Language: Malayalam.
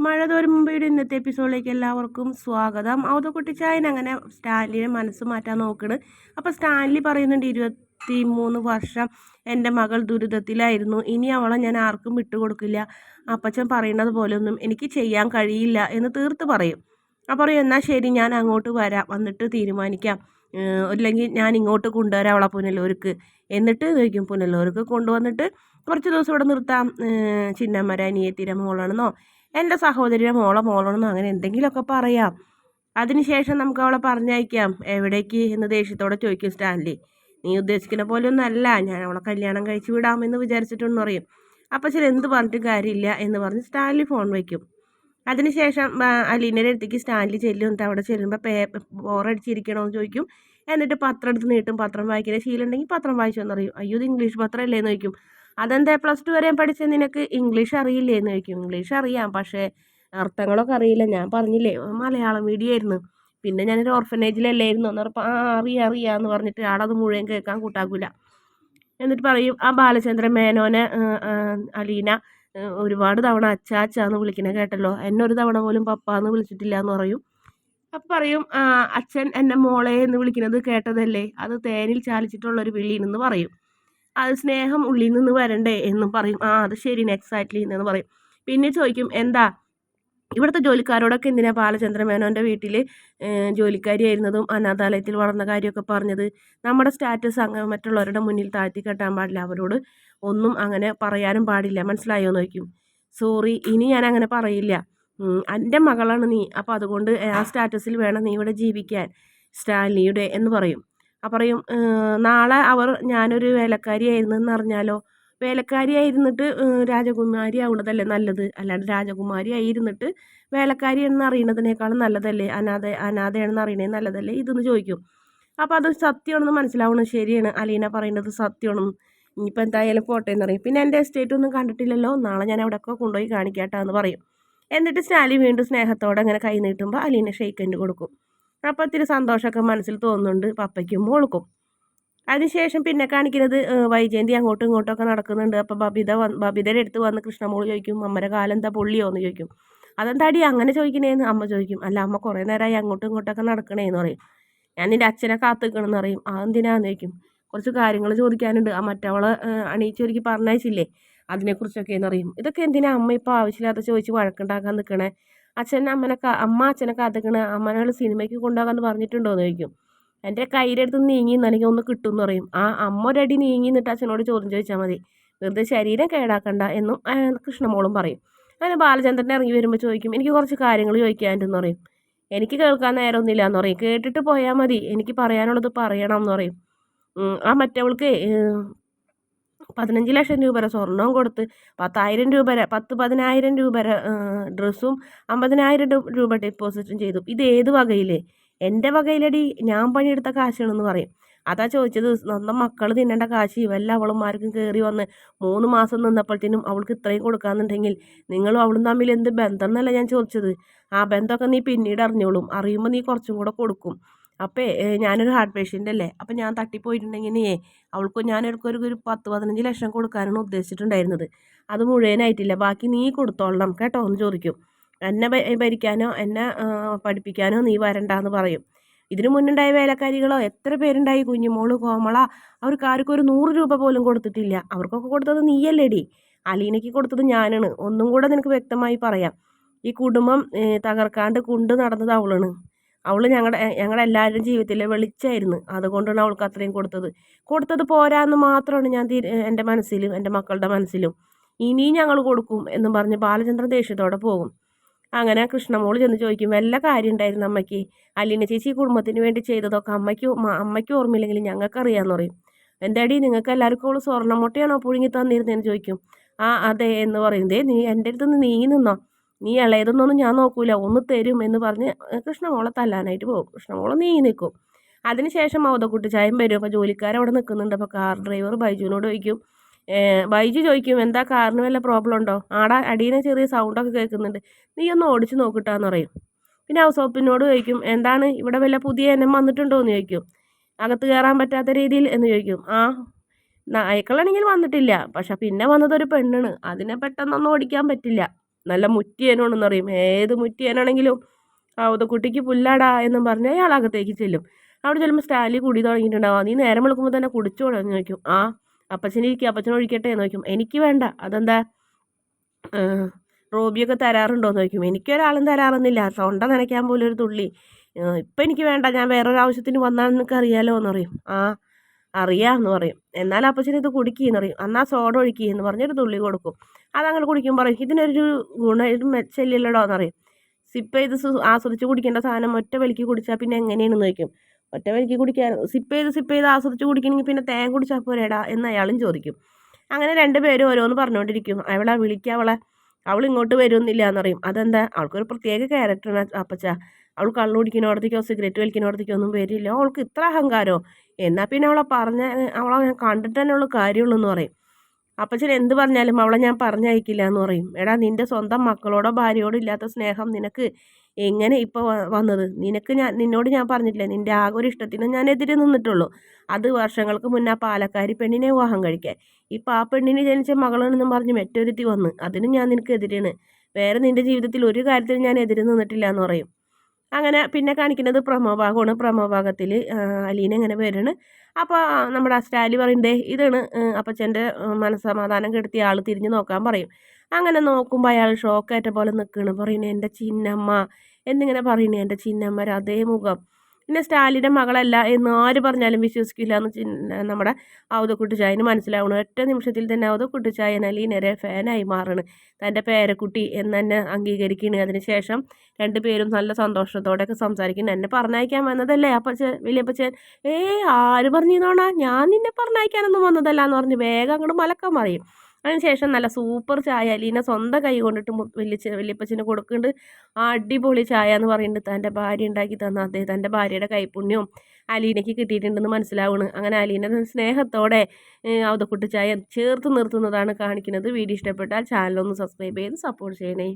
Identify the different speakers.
Speaker 1: മഴ തോരും മുമ്പയുടെ ഇന്നത്തെ എപ്പിസോഡിലേക്ക് എല്ലാവർക്കും സ്വാഗതം. ഔതക്കുട്ടിച്ചായൻ അങ്ങനെ സ്റ്റാൻലിയെ മനസ്സ് മാറ്റാൻ നോക്കണ്. അപ്പോൾ സ്റ്റാൻലി പറയുന്നുണ്ട്, 23 വർഷം എൻ്റെ മകൾ ദുരിതത്തിലായിരുന്നു, ഇനി അവളെ ഞാൻ ആർക്കും വിട്ടുകൊടുക്കില്ല. അപ്പച്ചൻ പറയുന്നത് പോലെയൊന്നും എനിക്ക് ചെയ്യാൻ കഴിയില്ല എന്ന് തീർത്ത് പറയും. അപ്പോൾ പറയും, എന്നാൽ ശരി, ഞാൻ അങ്ങോട്ട് വരാം, വന്നിട്ട് തീരുമാനിക്കാം, അല്ലെങ്കിൽ ഞാൻ ഇങ്ങോട്ട് കൊണ്ടുവരാം അവളെ പുനലൂർക്ക്. എന്നിട്ട് ചോദിക്കും, പുനലൂർക്ക് കൊണ്ടുവന്നിട്ട് കുറച്ച് ദിവസം ഇവിടെ നിർത്താം, ചിന്നമ്മര അനിയത്തിയുടെ മോളാണെന്നോ എൻ്റെ സഹോദരിയുടെ മോളാണെന്നോ അങ്ങനെ എന്തെങ്കിലുമൊക്കെ പറയാം. അതിനുശേഷം നമുക്ക് അവളെ പറഞ്ഞയക്കാം. എവിടേക്ക് എന്ന് ദേഷ്യത്തോടെ ചോദിക്കും സ്റ്റാൻലി. നീ ഉദ്ദേശിക്കുന്ന പോലെയൊന്നും അല്ല, ഞാൻ അവളെ കല്യാണം കഴിച്ച് വിടാമെന്ന് വിചാരിച്ചിട്ടെന്ന് പറയും. അപ്പം ശരി, എന്ത് പറഞ്ഞിട്ട് കാര്യമില്ല എന്ന് പറഞ്ഞ് സ്റ്റാൻലി ഫോൺ വയ്ക്കും. അതിനുശേഷം അലീനയുടെ അടുത്തേക്ക് സ്റ്റാൻലി ചെല്ലും. എന്നിട്ട് അവിടെ ചെല്ലുമ്പോൾ ബോറടിച്ചിരിക്കണമെന്ന് ചോദിക്കും. എന്നിട്ട് പത്രം എടുത്ത് നീട്ടും. പത്രം വായിക്കുന്ന ശീലം ഉണ്ടെങ്കിൽ പത്രം വായിച്ചോന്ന് പറയും. അയ്യോ, ഇത് ഇംഗ്ലീഷ് പത്രം അല്ലേന്ന് ചോദിക്കും. അതെന്താ +2 വരെ പഠിച്ച നിനക്ക് ഇംഗ്ലീഷ് അറിയില്ലേ എന്ന് ചോദിക്കും. ഇംഗ്ലീഷ് അറിയാം, പക്ഷേ അർത്ഥങ്ങളൊക്കെ അറിയില്ല. ഞാൻ പറഞ്ഞില്ലേ മലയാളം മീഡിയം ആയിരുന്നു, പിന്നെ ഞാനൊരു ഓർഫനേജിലല്ലായിരുന്നു എന്ന് പറഞ്ഞപ്പോൾ അറിയാമെന്ന് പറഞ്ഞിട്ട് ആളത് മുഴുവൻ കേൾക്കാൻ കൂട്ടാക്കില്ല. എന്നിട്ട് പറയും, ആ ബാലചന്ദ്രൻ മേനോനെ അലീന ഒരുപാട് തവണ അച്ചാന്ന് വിളിക്കണേ കേട്ടല്ലോ, എന്നെ ഒരു തവണ പോലും പപ്പാന്ന് വിളിച്ചിട്ടില്ല എന്ന് പറയും. അപ്പം പറയും, അച്ഛൻ എന്നെ മോളെ എന്ന് വിളിക്കുന്നത് കേട്ടതല്ലേ, അത് തേനിൽ ചാലിച്ചിട്ടുള്ളൊരു വിളിയെന്ന് പറയും. അത് സ്നേഹം ഉള്ളിൽ നിന്ന് വരണ്ടേ എന്നും പറയും. അത് ശരി, എക്സാക്ട്ലി എന്ന് പറയും. പിന്നെ ചോദിക്കും, എന്താ ഇവിടുത്തെ ജോലിക്കാരോടൊക്കെ എന്തിനാ ബാലചന്ദ്ര മേനോൻ്റെ വീട്ടിൽ ജോലിക്കാരിയായിരുന്നതും അനാഥാലയത്തിൽ വളർന്ന കാര്യമൊക്കെ പറഞ്ഞത്? നമ്മുടെ സ്റ്റാറ്റസ് അങ്ങ് മറ്റുള്ളവരുടെ മുന്നിൽ താഴ്ത്തി കെട്ടാൻ പാടില്ല, അവരോട് ഒന്നും അങ്ങനെ പറയാനും പാടില്ല, മനസ്സിലായോ എന്ന് ചോദിക്കും. സോറി, ഇനി ഞാൻ അങ്ങനെ പറയില്ല, എൻ്റെ മകളാണ് നീ, അപ്പോൾ അതുകൊണ്ട് ആ സ്റ്റാറ്റസിൽ വേണം നീ ഇവിടെ ജീവിക്കാൻ സ്റ്റാൻലിയുടെ എന്ന് പറയും. പറയും, നാളെ ഞാനൊരു വേലക്കാരിയായിരുന്നു എന്നറിഞ്ഞാലോ? വേലക്കാരിയായിരുന്നിട്ട് രാജകുമാരി ആവുന്നതല്ലേ നല്ലത്, അല്ലാണ്ട് രാജകുമാരി ആയിരുന്നിട്ട് വേലക്കാരി എന്ന് അറിയുന്നതിനേക്കാളും നല്ലതല്ലേ അനാഥയാണെന്ന് അറിയണേ നല്ലതല്ലേ ഇതെന്ന് ചോദിക്കും. അപ്പോൾ അത് സത്യമാണെന്ന് മനസ്സിലാവണം. ശരിയാണ്, അലീന പറയുന്നത് സത്യമാണ്, ഇനിയിപ്പോൾ എന്തായാലും പോട്ടെ എന്ന് പറയും. പിന്നെ എൻ്റെ എസ്റ്റേറ്റ് ഒന്നും കണ്ടിട്ടില്ലല്ലോ, നാളെ ഞാൻ എവിടെയൊക്കെ കൊണ്ടുപോയി കാണിക്കാട്ടാന്ന് പറയും. എന്നിട്ട് സ്റ്റാലി വീണ്ടും സ്നേഹത്തോടെ അങ്ങനെ കൈ നീട്ടുമ്പോൾ അലീന ഷെയ്ക്ക് ഹാൻഡ് കൊടുക്കും. അപ്പോൾ ഇത്തിരി സന്തോഷമൊക്കെ മനസ്സിൽ തോന്നുന്നുണ്ട് പപ്പയ്ക്കും മോൾക്കും. അതിനുശേഷം പിന്നെ കാണിക്കുന്നത് വൈജയന്തി അങ്ങോട്ടും ഇങ്ങോട്ടൊക്കെ നടക്കുന്നുണ്ട്. അപ്പോൾ ബബിതയുടെ അടുത്ത് വന്ന് കൃഷ്ണമോൾ ചോദിക്കും, അമ്മയുടെ കാലം എന്താ പൊള്ളിയോ എന്ന് ചോദിക്കും. അതെന്താടി അങ്ങനെ ചോദിക്കണേന്ന് അമ്മ ചോദിക്കും. അല്ല അമ്മ കുറേ നേരമായി അങ്ങോട്ടും ഇങ്ങോട്ടൊക്കെ നടക്കണേന്ന് പറയും. ഞാൻ നിൻ്റെ അച്ഛനെ കാത്തുനിൽക്കണമെന്ന് പറയും. അതെന്തിനാന്ന് ചോദിക്കും. കുറച്ച് കാര്യങ്ങൾ ചോദിക്കാനുണ്ട്, ആ മറ്റവളെ അണീച്ചൊരുക്കി പറഞ്ഞയച്ചില്ലേ അതിനെക്കുറിച്ചൊക്കെ എന്ന് പറയും. ഇതൊക്കെ എന്തിനാ അമ്മ ഇപ്പോൾ ആവശ്യമില്ലാത്ത ചോദിച്ച് വഴക്കുണ്ടാക്കാൻ നിൽക്കണേ? അമ്മ അച്ഛനെ കാത്തിക്കണ, അമ്മനെ സിനിമയ്ക്ക് കൊണ്ടുപോകാമെന്ന് പറഞ്ഞിട്ടുണ്ടോ എന്ന് ചോദിക്കും. എൻ്റെ കയ്യിൻ്റെ അടുത്ത് നീങ്ങി അല്ലെങ്കിൽ ഒന്ന് കിട്ടും എന്ന് പറയും. അമ്മ ഒരടി നീങ്ങി നിന്നിട്ട് അച്ഛനോട് ചോദ്യം ചോദിച്ചാൽ മതി, വെറുതെ ശരീരം കേടാക്കണ്ട എന്നും കൃഷ്ണമോളും പറയും. അങ്ങനെ ബാലചന്ദ്രൻ ഇറങ്ങി വരുമ്പോൾ ചോദിക്കും, എനിക്ക് കുറച്ച് കാര്യങ്ങൾ ചോദിക്കാനുണ്ടെന്ന് പറയും. എനിക്ക് കേൾക്കാൻ നേരമൊന്നുമില്ല എന്ന് പറയും. കേട്ടിട്ട് പോയാൽ മതി, എനിക്ക് പറയാനുള്ളത് പറയണം എന്ന് പറയും. ആ മറ്റവൾക്ക് 15 ലക്ഷം രൂപ വരെ സ്വർണവും കൊടുത്ത് 10,000 രൂപ 10,000 രൂപ ഡ്രസ്സും 50,000 രൂപ ഡെപ്പോസിറ്റും ചെയ്തു. ഇത് ഏത് വകയിലേ? എൻ്റെ വകയിലടി, ഞാൻ പണിയെടുത്ത കാശാണെന്ന് പറയും. അതാ ചോദിച്ചത്, സ്വന്തം മക്കൾ തിന്നേണ്ട കാശ് വല്ല അവളുമാർക്കും കയറി വന്ന് 3 മാസം നിന്നപ്പോഴത്തേനും അവൾക്ക് ഇത്രയും കൊടുക്കാമെന്നുണ്ടെങ്കിൽ നിങ്ങളും അവളും തമ്മിൽ എന്ത് ബന്ധം എന്നല്ല ഞാൻ ചോദിച്ചത്. ആ ബന്ധമൊക്കെ നീ പിന്നീട് അറിഞ്ഞോളും, അറിയുമ്പോൾ നീ കുറച്ചും കൂടെ കൊടുക്കും. അപ്പോൾ ഞാനൊരു ഹാർട്ട് പേഷ്യൻ്റ് അല്ലേ, അപ്പം ഞാൻ തട്ടിപ്പോയിട്ടുണ്ടെങ്കിൽ അവൾക്ക് ഞാനൊരു 10-15 ലക്ഷം കൊടുക്കാനാണ് ഉദ്ദേശിച്ചിട്ടുണ്ടായിരുന്നത്. അത് മുഴുവനായിട്ടില്ല, ബാക്കി നീ കൊടുത്തോളണം കേട്ടോ എന്ന് ചോദിക്കും. എന്നെ ഭരിക്കാനോ എന്നെ പഠിപ്പിക്കാനോ നീ വരണ്ടാന്ന് പറയും. ഇതിനു മുന്നുണ്ടായ വേലക്കാരികളോ എത്ര പേരുണ്ടായി, കുഞ്ഞുമോള്, കോമള, അവർക്ക് ആർക്കും ഒരു 100 രൂപ പോലും കൊടുത്തിട്ടില്ല. അവർക്കൊക്കെ കൊടുത്തത് നീയല്ലേടി, അലീനയ്ക്ക് കൊടുത്തത് ഞാനാണ്. ഒന്നും കൂടെ നിനക്ക് വ്യക്തമായി പറയാം, ഈ കുടുംബം തകർക്കാണ്ട് കൊണ്ട് നടന്നത് അവളാണ്. അവൾ ഞങ്ങളുടെ എല്ലാവരുടെയും ജീവിതത്തിലെ വെളിച്ചമായിരുന്നു, അതുകൊണ്ടാണ് അവൾക്ക് അത്രയും കൊടുത്തത് പോരാന്ന് മാത്രമാണ് ഞാൻ എൻ്റെ മനസ്സിലും എൻ്റെ മക്കളുടെ മനസ്സിലും. ഇനിയും ഞങ്ങൾ കൊടുക്കും എന്നും പറഞ്ഞ് ബാലചന്ദ്രൻ ദേഷ്യത്തോടെ പോകും. അങ്ങനെ കൃഷ്ണമോൾ ചെന്ന് ചോദിക്കും, വല്ല കാര്യം ഉണ്ടായിരുന്നു അമ്മയ്ക്ക്? അലീന ചേച്ചി കുടുംബത്തിന് വേണ്ടി ചെയ്തതൊക്കെ അമ്മയ്ക്ക് ഓർമ്മയില്ലെങ്കിൽ ഞങ്ങൾക്കറിയാമെന്ന് പറയും. എന്താടി നിങ്ങൾക്ക് എല്ലാവർക്കും അവൾ സ്വർണ്ണമുട്ടയാണോ പുഴുങ്ങി തന്നിരുന്നതെന്ന് ചോദിക്കും. അതെ എന്ന് പറയും. നീ എൻ്റെ അടുത്ത് നിന്ന് നീങ്ങി നിന്നോ, നീ ഇളയതൊന്നും ഞാൻ നോക്കൂല, ഒന്ന് തരും എന്ന് പറഞ്ഞ് കൃഷ്ണമോളെ തല്ലാനായിട്ട് പോകും. കൃഷ്ണമോളെ നീങ്ങി നിൽക്കും. അതിനുശേഷം ചായം വരും. അപ്പോൾ ജോലിക്കാരവിടെ നിൽക്കുന്നുണ്ട്. അപ്പോൾ കാർ ഡ്രൈവർ ബൈജുവിനോട് ചോദിക്കും, ബൈജു ചോദിക്കും, എന്താ കാറിന് വല്ല പ്രോബ്ലം ഉണ്ടോ? അടിയിൽ ചെറിയ സൗണ്ടൊക്കെ കേൾക്കുന്നുണ്ട്, നീ ഒന്ന് ഓടിച്ച് നോക്കിട്ടാന്ന് പറയും. പിന്നെ ഹൗസ് ഓപ്പിനോട് ചോദിക്കും, എന്താണ് ഇവിടെ വല്ല പുതിയ എണ്ണം വന്നിട്ടുണ്ടോ എന്ന് ചോദിക്കും. അകത്ത് കയറാൻ പറ്റാത്ത രീതിയിൽ എന്ന് ചോദിക്കും. നായ്ക്കളാണെങ്കിൽ വന്നിട്ടില്ല, പക്ഷെ പിന്നെ വന്നതൊരു പെണ്ണാണ്, അതിനെ പെട്ടെന്നൊന്നും ഓടിക്കാൻ പറ്റില്ല. നല്ല മുറ്റിയനാണെന്ന് പറയും. ഏത് മുറ്റിയനാണെങ്കിലും കുട്ടിക്ക് പുല്ലാടാ എന്നും പറഞ്ഞ് അയാൾ അകത്തേക്ക് ചെല്ലും. അവിടെ ചെല്ലുമ്പോൾ സ്റ്റാലി കുടി തുടങ്ങിയിട്ടുണ്ടാവും. നീ നേരം വിളിക്കുമ്പോൾ തന്നെ കുടിച്ചോളൂ എന്ന് ചോദിക്കും. ആ അപ്പച്ചനിരിക്കും, അപ്പച്ചൻ ഒഴിക്കട്ടെ എന്ന് ചോദിക്കും. എനിക്ക് വേണ്ട. അതെന്താ റോബിയൊക്കെ തരാറുണ്ടോ എന്ന് ചോദിക്കും. എനിക്കൊരാളും തരാറൊന്നുമില്ല, തൊണ്ട നനയ്ക്കാൻ പോലും ഒരു തുള്ളി. ഇപ്പം എനിക്ക് വേണ്ട, ഞാൻ വേറൊരു ആവശ്യത്തിന് വന്നാണെന്ന് നിനക്ക് അറിയാലോ എന്ന് പറയും. ആ അറിയാമെന്ന് പറയും. എന്നാൽ അപ്പച്ചൻ ഇത് കുടിക്കുകയെന്ന് പറയും. എന്നാൽ സോഡ ഒഴിക്കുകയെന്ന് പറഞ്ഞൊരു തുള്ളി കൊടുക്കും. അതങ്ങനെ കുടിക്കുമ്പോൾ പറയും ഇതിനൊരു ഗുണം ഇത് മെച്ചമില്ലല്ലോ എന്നറിയും. സിപ്പ് ചെയ്ത് ആസ്വദിച്ച് കുടിക്കേണ്ട സാധനം ഒറ്റ വലിക്ക് കുടിച്ചാൽ പിന്നെ എങ്ങനെയാണെന്ന് ചോദിക്കും. ഒറ്റ വലിക്ക് കുടിക്കാൻ സിപ്പ് ചെയ്ത് ആസ്വദിച്ച് കുടിക്കണമെങ്കിൽ പിന്നെ തേൻ കുടിച്ചാൽ പോരേടാ എന്ന് അയാളും ചോദിക്കും. അങ്ങനെ രണ്ടുപേരും ഓരോന്ന് പറഞ്ഞുകൊണ്ടിരിക്കും. അവളെ വിളിക്കുക, അവൾ ഇങ്ങോട്ട് വരുന്നില്ല എന്നറിയും. അതെന്താ, അവൾക്കൊരു പ്രത്യേക ക്യാരക്ടറാണ് അപ്പച്ച. അവൾ കള്ളു കുടിക്കുന്നിടത്തേക്കോ സിഗരറ്റ് വലിക്കുന്നിടത്തേക്കോ ഒന്നും വരില്ല. അവൾക്ക് ഇത്ര അഹങ്കാരോ? എന്നാൽ പിന്നെ അവളെ ഞാൻ കണ്ടിട്ട് തന്നെ ഉള്ള കാര്യമുള്ളൂ എന്ന് പറയും. അപ്പച്ചൻ എന്ത് പറഞ്ഞാലും അവളെ ഞാൻ പറഞ്ഞയക്കില്ല എന്ന് പറയും. എടാ, നിൻ്റെ സ്വന്തം മക്കളോടോ ഭാര്യയോടോ ഇല്ലാത്ത സ്നേഹം നിനക്ക് എങ്ങനെ ഇപ്പോൾ വന്നത്? നിന്നോട് ഞാൻ പറഞ്ഞിട്ടില്ലേ, നിൻ്റെ ആകെ ഒരു ഇഷ്ടത്തിന് ഞാൻ എതിരെ നിന്നിട്ടുള്ളൂ. അത് വർഷങ്ങൾക്ക് മുന്നേ പാലക്കാരി പെണ്ണിനെ വിവാഹം കഴിക്കാൻ. ഇപ്പം ആ പെണ്ണിന് ജനിച്ച മകളാണെന്നും പറഞ്ഞ് മറ്റൊരുത്തി വന്ന്, അതിനും ഞാൻ നിനക്ക് എതിരാണ്. വേറെ നിൻ്റെ ജീവിതത്തിൽ ഒരു കാര്യത്തിലും ഞാൻ എതിരെ നിന്നിട്ടില്ല എന്ന് പറയും. അങ്ങനെ പിന്നെ കാണിക്കുന്നത് പ്രമോ ഭാഗമാണ്. പ്രമോ ഭാഗത്തിൽ അലീന ഇങ്ങനെ വരികയാണ്. അപ്പോൾ നമ്മുടെ സ്റ്റാലി പറയുന്നത് ഇതാണ് അപ്പച്ചൻ്റെ മനസ്സമാധാനം കെടുത്തിയ ആൾ തിരിഞ്ഞ് നോക്കാൻ പറയും. അങ്ങനെ നോക്കുമ്പോൾ അയാൾ ഷോക്കേറ്റ പോലെ നിൽക്കുകയാണ്. പറയുന്നത് എൻ്റെ ചിന്നമ്മ എന്നിങ്ങനെ പറയുന്നത്, എൻ്റെ ചിന്നമ്മ അതേ മുഖം. പിന്നെ സ്റ്റാലിൻ്റെ മകളല്ല എന്ന് ആര് പറഞ്ഞാലും വിശ്വസിക്കില്ല എന്ന് നമ്മുടെ അവധക്കുട്ടിച്ചായന് മനസ്സിലാവണം. ഒറ്റ നിമിഷത്തിൽ തന്നെ അവധക്കുട്ടിച്ചായൻ അലീനരെ ഫാനായി മാറണ്. തൻ്റെ പേരക്കുട്ടി എന്ന് തന്നെ അംഗീകരിക്കുകയാണ്. അതിനുശേഷം രണ്ടുപേരും നല്ല സന്തോഷത്തോടെയൊക്കെ സംസാരിക്കുന്നു. എന്നെ പറഞ്ഞയക്കാൻ വന്നതല്ലേ വലിയപ്പച്ചൻ? ആര് പറഞ്ഞോണാ, ഞാൻ നിന്നെ പറഞ്ഞയക്കാനൊന്നും വന്നതല്ല എന്ന് പറഞ്ഞ് വേഗം അങ്ങോട്ട് മലക്കാൻ പറയും. അതിനുശേഷം നല്ല സൂപ്പർ ചായ അലീന സ്വന്തം കൈ കൊണ്ടിട്ട് വലിയപ്പച്ചന് കൊടുക്കുന്നുണ്ട്. അടിപൊളി ചായ എന്ന് പറയുന്നുണ്ട്. തൻ്റെ ഭാര്യ ഉണ്ടാക്കി തന്ന തൻ്റെ ഭാര്യയുടെ കൈപ്പുണ്യവും അലീനയ്ക്ക് കിട്ടിയിട്ടുണ്ടെന്ന് മനസ്സിലാവുന്നു. അങ്ങനെ അലീന സ്നേഹത്തോടെ അവതക്കുട്ടി ചായ ചേർത്ത് നിർത്തുന്നതാണ് കാണിക്കുന്നത്. വീഡിയോ ഇഷ്ടപ്പെട്ടാൽ ചാനലൊന്ന് സബ്സ്ക്രൈബ് ചെയ്ത് സപ്പോർട്ട് ചെയ്യണേ.